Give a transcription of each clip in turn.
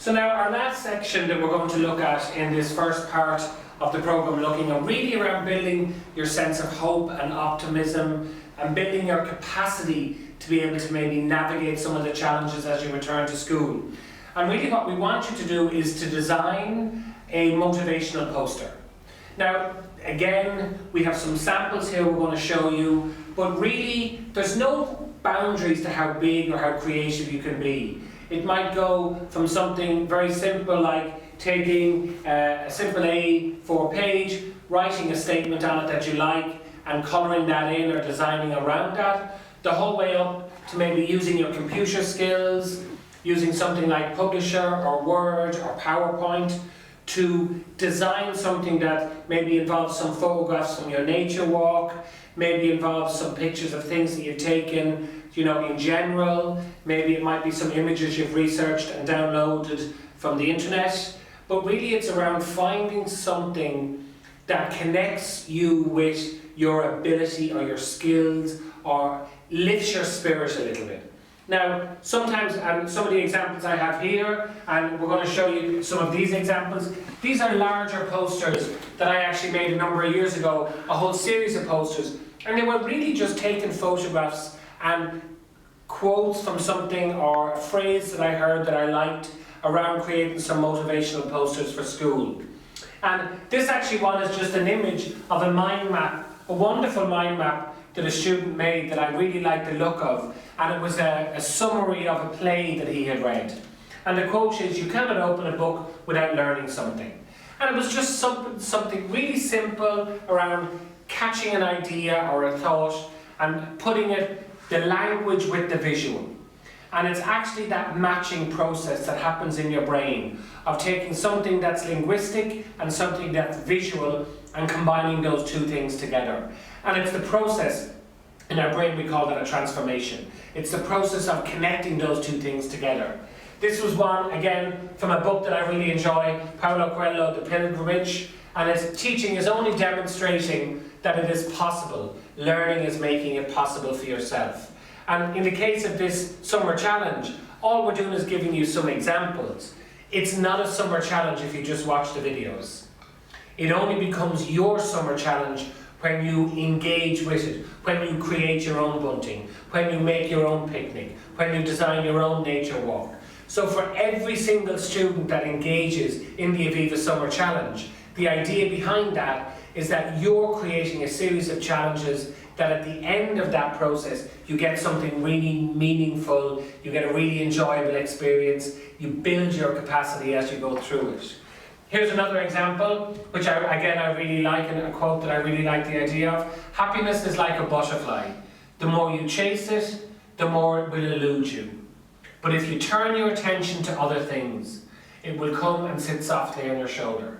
So now our last section that we're going to look at in this first part of the programme, looking at really around building your sense of hope and optimism and building your capacity to be able to maybe navigate some of the challenges as you return to school. And really what we want you to do is to design a motivational poster. Now, again, we have some samples here we're going to show you, but really there's no boundaries to how big or how creative you can be. It might go from something very simple like taking a simple A4 page, writing a statement on it that you like and colouring that in or designing around that, the whole way up to maybe using your computer skills, using something like Publisher or Word or PowerPoint to design something that maybe involves some photographs from your nature walk, maybe involves some pictures of things that you've taken, you know, in general. Maybe it might be some images you've researched and downloaded from the internet. But really it's around finding something that connects you with your ability or your skills or lifts your spirit a little bit. Now, sometimes, and some of the examples I have here, and we're going to show you some of these examples, these are larger posters that I actually made a number of years ago, a whole series of posters, and they were really just taking photographs and quotes from something or a phrase that I heard that I liked around creating some motivational posters for school. And this actually one is just an image of a mind map, a wonderful mind map that a student made that I really liked the look of, and it was a summary of a play that he had read. And the quote is, "You cannot open a book without learning something." And it was just something really simple around catching an idea or a thought and putting the language with the visual. And it's actually that matching process that happens in your brain of taking something that's linguistic and something that's visual and combining those two things together. And it's the process, in our brain we call that a transformation. It's the process of connecting those two things together. This was one, again, from a book that I really enjoy, Paulo Coelho, The Pilgrimage, and its teaching is only demonstrating that it is possible. Learning is making it possible for yourself. And in the case of this summer challenge, all we're doing is giving you some examples. It's not a summer challenge if you just watch the videos. It only becomes your summer challenge when you engage with it, when you create your own bunting, when you make your own picnic, when you design your own nature walk. So for every single student that engages in the Aviva Summer Challenge, the idea behind that is that you're creating a series of challenges that at the end of that process, you get something really meaningful, you get a really enjoyable experience, you build your capacity as you go through it. Here's another example, which I really like, and a quote that I really like the idea of. "Happiness is like a butterfly. The more you chase it, the more it will elude you. But if you turn your attention to other things, it will come and sit softly on your shoulder."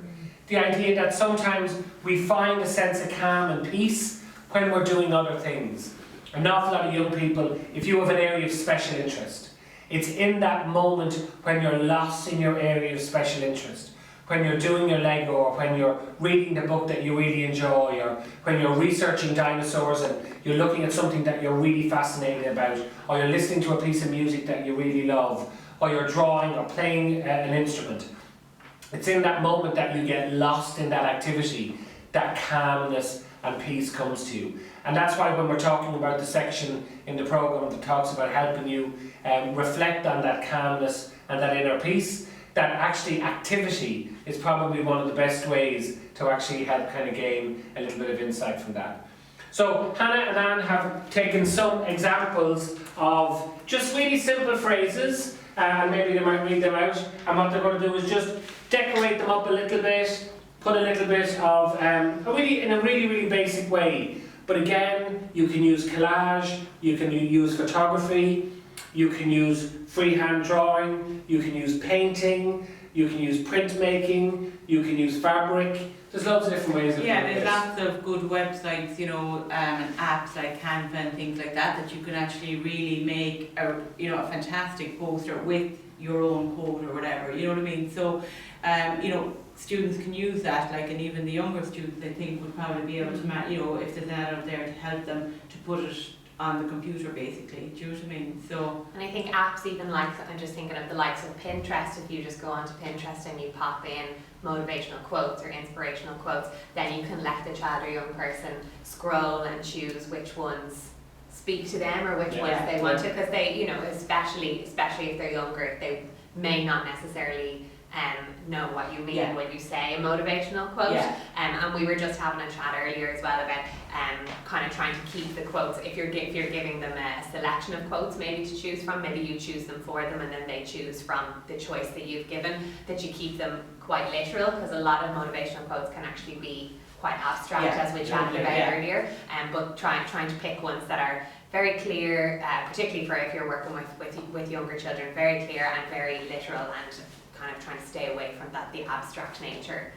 The idea that sometimes we find a sense of calm and peace when we're doing other things. An awful lot of young people, if you have an area of special interest, it's in that moment when you're lost in your area of special interest, when you're doing your Lego, or when you're reading the book that you really enjoy, or when you're researching dinosaurs and you're looking at something that you're really fascinated about, or you're listening to a piece of music that you really love, or you're drawing or playing an instrument. It's in that moment that you get lost in that activity, that calmness and peace comes to you. And that's why when we're talking about the section in the programme that talks about helping you reflect on that calmness and that inner peace, that actually activity is probably one of the best ways to actually help kind of gain a little bit of insight from that. So Hannah and Anne have taken some examples of just really simple phrases, and maybe they might read them out, and what they're going to do is just decorate them up a little bit, put a little bit of, in a really basic way. But again, you can use collage, you can use photography, you can use freehand drawing, you can use painting, you can use printmaking, you can use fabric. There's loads of different ways of doing this. There's lots of good websites, and apps like Canva and things like that you can actually really make a fantastic poster with your own code or whatever, you know what I mean? So, students can use that, and even the younger students, I think, would probably be able to, if there's an ad out there to help them to put it on the computer basically. Do you know what I mean? So, And I think apps even like, I'm just thinking of the likes of Pinterest. If you just go onto Pinterest and you pop in motivational quotes or inspirational quotes, then you can let the child or young person scroll and choose which ones speak to them or which ones they want to, because they, you know, especially if they're younger, they may not necessarily know what you mean when you say a motivational quote. And we were just having a chat earlier as well about kind of trying to keep the quotes. If you're giving them a selection of quotes maybe to choose from, maybe you choose them for them and then they choose from the choice that you've given, that you keep them quite literal, because a lot of motivational quotes can actually be quite abstract, as we chatted about earlier. But trying to pick ones that are very clear, particularly for if you're working with younger children, very clear and very literal, and kind of trying to stay away from the abstract nature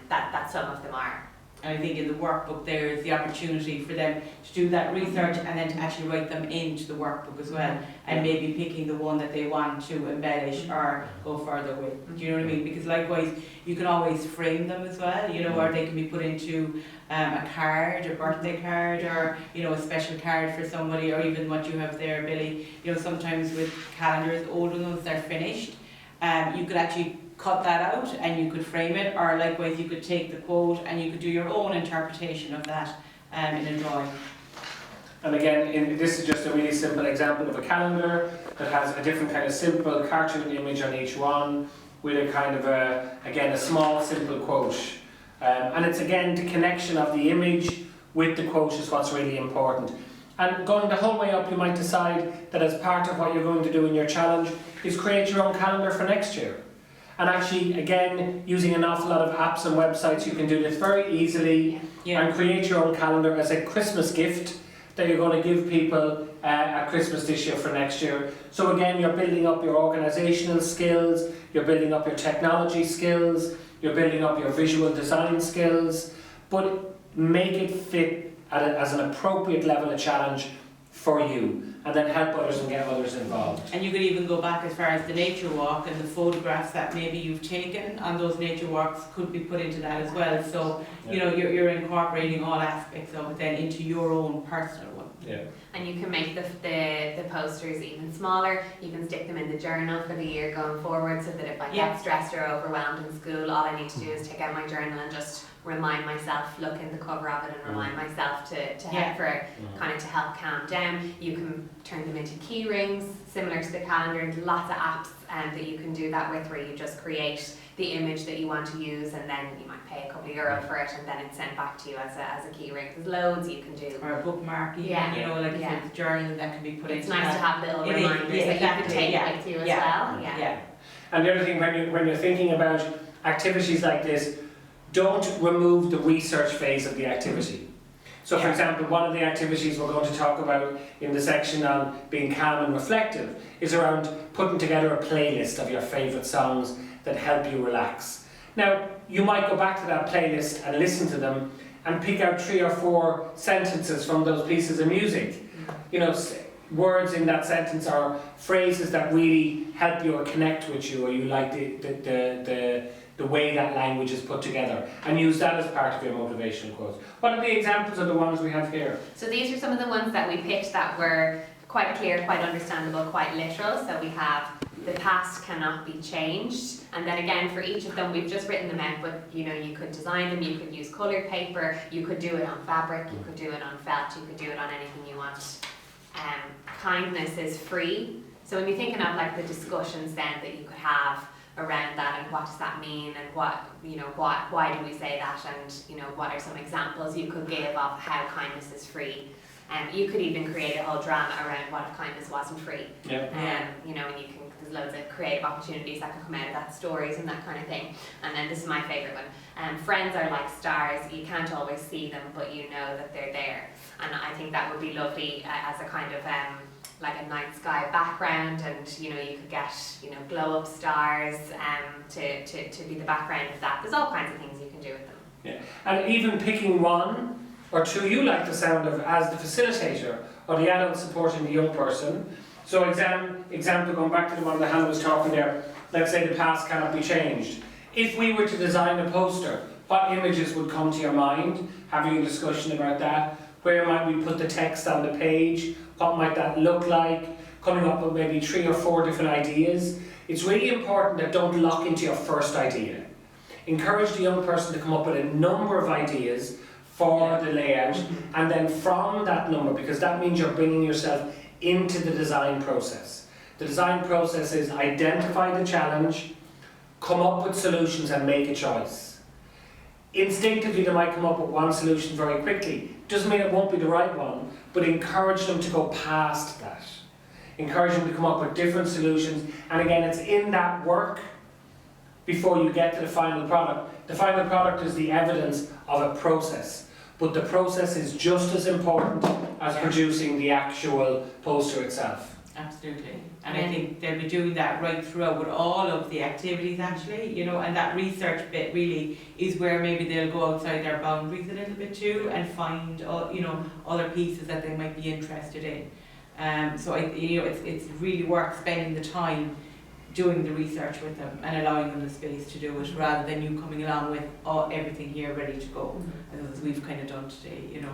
that some of them are. And I think in the workbook there's the opportunity for them to do that research and then to actually write them into the workbook as well, and maybe picking the one that they want to embellish or go further with. Do you know what I mean? Because likewise, you can always frame them as well, you know, or they can be put into a card, a birthday card, or, you know, a special card for somebody, or even what you have there, Billy. You know, sometimes with calendars, older ones, they're finished. You could actually cut that out and you could frame it, or likewise you could take the quote and you could do your own interpretation of that in a drawing. And again, this is just a really simple example of a calendar that has a different kind of simple cartoon image on each one, with a kind of a small simple quote. And it's again the connection of the image with the quote is what's really important. And going the whole way up, you might decide that as part of what you're going to do in your challenge is create your own calendar for next year. And actually, again, using an awful lot of apps and websites, you can do this very easily and create your own calendar as a Christmas gift that you're going to give people at Christmas this year for next year. So again, you're building up your organisational skills, you're building up your technology skills, you're building up your visual design skills, but make it fit as an appropriate level of challenge for you, and then help others and get others involved. And you could even go back as far as the nature walk, and the photographs that maybe you've taken on those nature walks could be put into that as well. So, you know, you're incorporating all aspects of it then into your own personal one. Yeah. And you can make the posters even smaller. You can stick them in the journal for the year going forward, so that if I get stressed or overwhelmed in school, all I need to do is take out my journal and just remind myself, look in the cover of it and remind myself to head for it, kind of to help calm down. You can turn them into key rings, similar to the calendar, and lots of apps that you can do that with, where you just create the image that you want to use, and then you might pay a couple of euro for it, and then it's sent back to you as a key ring. There's loads you can do. Or a bookmark, even, you know, like a journal that can be put into. It's nice to have little reminders that you can take with you as well. Yeah. And the other thing, when you're thinking about activities like this, don't remove the research phase of the activity. So for example, one of the activities we're going to talk about in the section on being calm and reflective is around putting together a playlist of your favourite songs that help you relax. Now, you might go back to that playlist and listen to them and pick out 3 or 4 sentences from those pieces of music. You know, words in that sentence or phrases that really help you or connect with you, or you like the way that language is put together, and use that as part of your motivational quotes. What are the examples of the ones we have here? So these are some of the ones that we picked that were quite clear, quite understandable, quite literal. So we have, the past cannot be changed. And then again, for each of them, we've just written them out, but you know, you could design them, you could use coloured paper, you could do it on fabric, you could do it on felt, you could do it on anything you want. Kindness is free. So when you're thinking of like the discussions then that you could have around that, and what does that mean, and what, you know, why do we say that, and you know, what are some examples you could give of how kindness is free. You could even create a whole drama around what if kindness wasn't free. You know, and you can, there's loads of creative opportunities that can come out of that, stories and that kind of thing. And then this is my favourite one. Friends are like stars. You can't always see them, but you know that they're there. And I think that would be lovely as a kind of like a night sky background, and you know, you could get, you know, glow up stars to be the background of that. There's all kinds of things you can do with them. Yeah, and even picking 1 or 2 you like the sound of as the facilitator, or the adult supporting the young person. So example, going back to the one that Hannah was talking there, let's say the past cannot be changed. If we were to design a poster, what images would come to your mind? Having a discussion about that. Where might we put the text on the page? What might that look like? Coming up with maybe 3 or 4 different ideas. It's really important that don't lock into your first idea. Encourage the young person to come up with a number of ideas for the layout, and then from that number, because that means you're bringing yourself into the design process. The design process is identify the challenge, come up with solutions and make a choice. Instinctively they might come up with one solution very quickly. Doesn't mean it won't be the right one, but encourage them to go past that. Encourage them to come up with different solutions, and again, it's in that work before you get to the final product. The final product is the evidence of a process, but the process is just as important as producing the actual poster itself. Absolutely. And I think they'll be doing that right throughout with all of the activities actually, you know, and that research bit really is where maybe they'll go outside their boundaries a little bit too and find, you know, other pieces that they might be interested in. So it's really worth spending the time doing the research with them and allowing them the space to do it, rather than you coming along with everything here ready to go, as we've kind of done today, you know.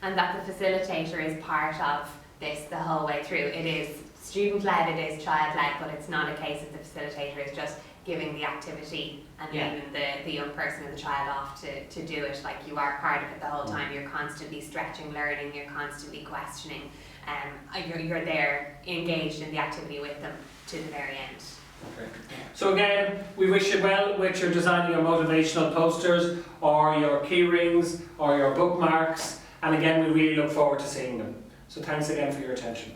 And that the facilitator is part of this the whole way through. It is student-led, it is child-led, but it's not a case that the facilitator is just giving the activity and leaving the young person or the child off to do it. Like, you are part of it the whole time. You're constantly stretching, learning, you're constantly questioning. You're there engaged in the activity with them to the very end. Okay. So again, we wish you well with your designing your motivational posters or your key rings or your bookmarks, and again we really look forward to seeing them. So thanks again for your attention.